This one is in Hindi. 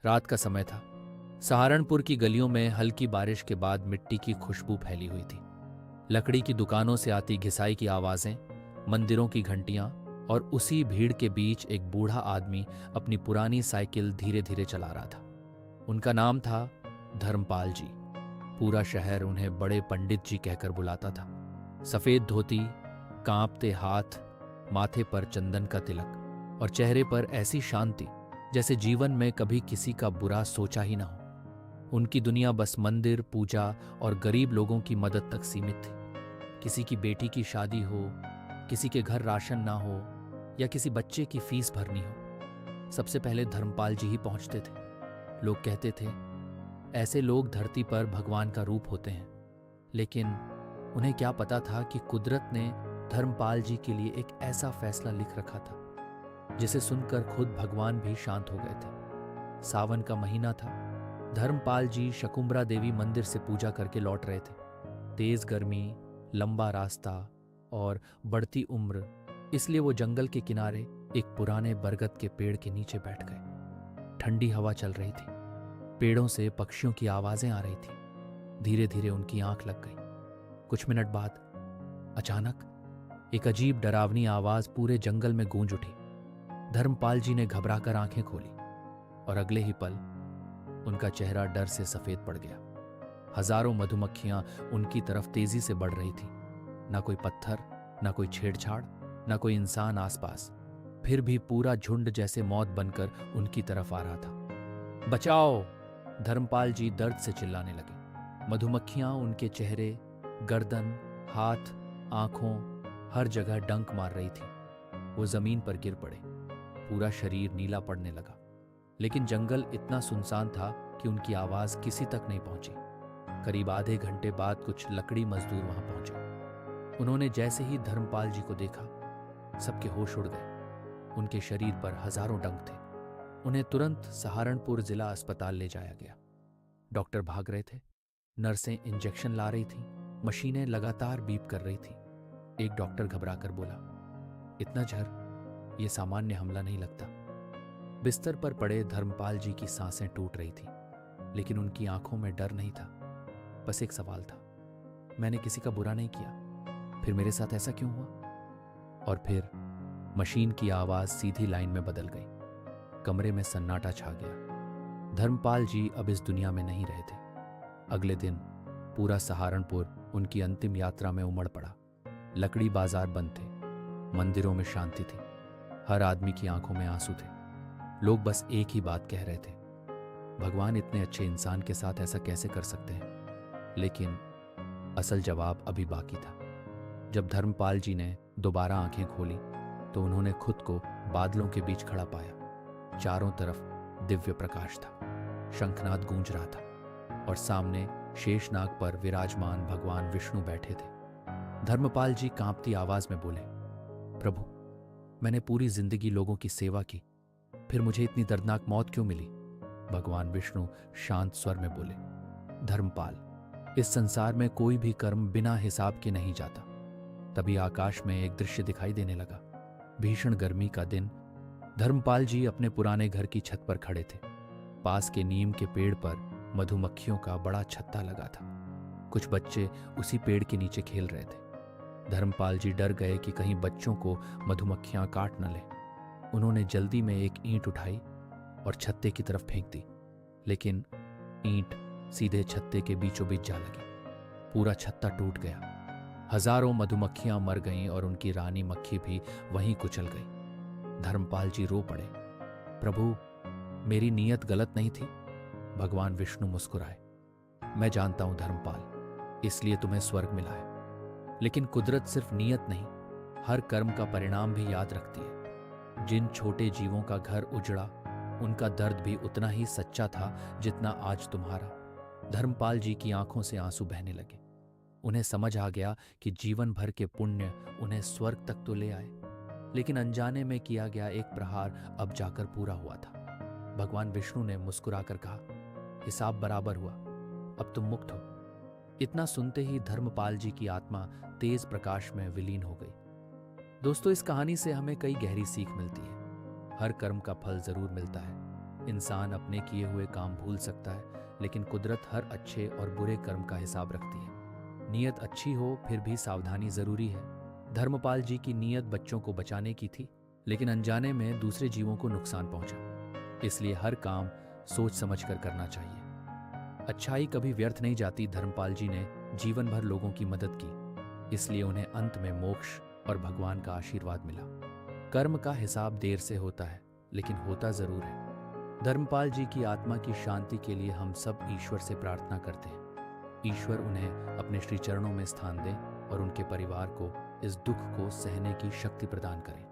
रात का समय था। सहारनपुर की गलियों में हल्की बारिश के बाद मिट्टी की खुशबू फैली हुई थी। लकड़ी की दुकानों से आती घिसाई की आवाजें, मंदिरों की घंटियां और उसी भीड़ के बीच एक बूढ़ा आदमी अपनी पुरानी साइकिल धीरे धीरे चला रहा था। उनका नाम था धर्मपाल जी। पूरा शहर उन्हें बड़े पंडित जी कहकर बुलाता था। सफेद धोती, कांपते हाथ, माथे पर चंदन का तिलक और चेहरे पर ऐसी शांति जैसे जीवन में कभी किसी का बुरा सोचा ही ना हो। उनकी दुनिया बस मंदिर, पूजा और गरीब लोगों की मदद तक सीमित थी। किसी की बेटी की शादी हो, किसी के घर राशन ना हो या किसी बच्चे की फीस भरनी हो, सबसे पहले धर्मपाल जी ही पहुंचते थे। लोग कहते थे ऐसे लोग धरती पर भगवान का रूप होते हैं, लेकिन उन्हें क्या पता था कि कुदरत ने धर्मपाल जी के लिए एक ऐसा फैसला लिख रखा था जिसे सुनकर खुद भगवान भी शांत हो गए थे। सावन का महीना था। धर्मपाल जी शकुंभरा देवी मंदिर से पूजा करके लौट रहे थे। तेज गर्मी, लंबा रास्ता और बढ़ती उम्र, इसलिए वो जंगल के किनारे एक पुराने बरगद के पेड़ के नीचे बैठ गए। ठंडी हवा चल रही थी। पेड़ों से पक्षियों की आवाजें आ रही थी। धीरे धीरे उनकी आंख लग गई। कुछ मिनट बाद अचानक एक अजीब डरावनी आवाज पूरे जंगल में गूंज उठी। धर्मपाल जी ने घबराकर आंखें खोली और अगले ही पल उनका चेहरा डर से सफेद पड़ गया। हजारों मधुमक्खियां उनकी तरफ तेजी से बढ़ रही थी। ना कोई पत्थर, ना कोई छेड़छाड़, ना कोई इंसान आसपास, फिर भी पूरा झुंड जैसे मौत बनकर उनकी तरफ आ रहा था। बचाओ! धर्मपाल जी दर्द से चिल्लाने लगे। मधुमक्खियां उनके चेहरे, गर्दन, हाथ, आंखों, हर जगह डंक मार रही थी। वो जमीन पर गिर पड़े। पूरा शरीर नीला पड़ने लगा। लेकिन जंगल इतना सुनसान था कि उनकी आवाज किसी तक नहीं पहुंची। करीब आधे घंटे बाद कुछ लकड़ी मजदूर वहां पहुंचे। उन्होंने जैसे ही धर्मपाल जी को देखा, सबके होश उड़ गए। उनके शरीर पर हजारों डंक थे। उन्हें तुरंत सहारनपुर जिला अस्पताल ले जाया गया। डॉक्टर भाग रहे थे। नर्सें इंजेक्शन ला रही थीं। मशीनें लगातार बीप कर रही थीं। एक डॉक्टर घबराकर बोला, इतना जहर, ये सामान्य हमला नहीं लगता। बिस्तर पर पड़े धर्मपाल जी की सांसें टूट रही थीं, लेकिन उनकी आंखों में डर नहीं था। बस एक सवाल था, मैंने किसी का बुरा नहीं किया, फिर मेरे साथ ऐसा क्यों हुआ? और फिर मशीन की आवाज सीधी लाइन में बदल गई। कमरे में सन्नाटा छा गया। धर्मपाल जी अब इस दुनिया में नहीं रहे थे। अगले दिन पूरा सहारनपुर उनकी अंतिम यात्रा में उमड़ पड़ा। लकड़ी बाजार बंद थे। मंदिरों में शांति थी। हर आदमी की आंखों में आंसू थे। लोग बस एक ही बात कह रहे थे, भगवान इतने अच्छे इंसान के साथ ऐसा कैसे कर सकते हैं? लेकिन असल जवाब अभी बाकी था। जब धर्मपाल जी ने दोबारा आंखें खोली तो उन्होंने खुद को बादलों के बीच खड़ा पाया। चारों तरफ दिव्य प्रकाश था। शंखनाद गूंज रहा था और सामने शेषनाग पर विराजमान भगवान विष्णु बैठे थे। धर्मपाल जी कांपती आवाज में बोले, प्रभु, मैंने पूरी जिंदगी लोगों की सेवा की, फिर मुझे इतनी दर्दनाक मौत क्यों मिली? भगवान विष्णु शांत स्वर में बोले, धर्मपाल, इस संसार में कोई भी कर्म बिना हिसाब के नहीं जाता। तभी आकाश में एक दृश्य दिखाई देने लगा। भीषण गर्मी का दिन। धर्मपाल जी अपने पुराने घर की छत पर खड़े थे। पास के नीम के पेड़ पर मधुमक्खियों का बड़ा छत्ता लगा था। कुछ बच्चे उसी पेड़ के नीचे खेल रहे थे। धर्मपाल जी डर गए कि कहीं बच्चों को मधुमक्खियां काट न ले। उन्होंने जल्दी में एक ईंट उठाई और छत्ते की तरफ फेंक दी, लेकिन ईंट सीधे छत्ते के बीचों बीच जा लगी। पूरा छत्ता टूट गया। हजारों मधुमक्खियां मर गईं और उनकी रानी मक्खी भी वहीं कुचल गई। धर्मपाल जी रो पड़े, प्रभु, मेरी नीयत गलत नहीं थी। भगवान विष्णु मुस्कुराए, मैं जानता हूं धर्मपाल, इसलिए तुम्हें स्वर्ग मिला है। लेकिन कुदरत सिर्फ नीयत नहीं, हर कर्म का परिणाम भी याद रखती है। जिन छोटे जीवों का घर उजड़ा, उनका दर्द भी उतना ही सच्चा था जितना आज तुम्हारा। धर्मपाल जी की आंखों से आंसू बहने लगे। उन्हें समझ आ गया कि जीवन भर के पुण्य उन्हें स्वर्ग तक तो ले आए, लेकिन अनजाने में किया गया एक प्रहार अब जाकर पूरा हुआ था। भगवान विष्णु ने मुस्कुराकर कहा, हिसाब बराबर हुआ, अब तुम मुक्त हो। इतना सुनते ही धर्मपाल जी की आत्मा तेज प्रकाश में विलीन हो गई। दोस्तों, इस कहानी से हमें कई गहरी सीख मिलती है। हर कर्म का फल जरूर मिलता है, इंसान अपने किए हुए काम भूल सकता है, लेकिन कुदरत हर अच्छे और बुरे कर्म का हिसाब रखती है। नीयत अच्छी हो फिर भी सावधानी जरूरी है। धर्मपाल जी की नीयत बच्चों को बचाने की थी, लेकिन अनजाने में दूसरे जीवों को नुकसान पहुंचा। इसलिए हर काम सोच समझकर करना चाहिए। अच्छाई कभी व्यर्थ नहीं जाती। धर्मपाल जी ने जीवन भर लोगों की मदद की, इसलिए उन्हें अंत में मोक्ष और भगवान का आशीर्वाद मिला। कर्म का हिसाब देर से होता है, लेकिन होता जरूर है। धर्मपाल जी की आत्मा की शांति के लिए हम सब ईश्वर से प्रार्थना करते हैं। ईश्वर उन्हें अपने श्री चरणों में स्थान दें और उनके परिवार को इस दुख को सहने की शक्ति प्रदान करें।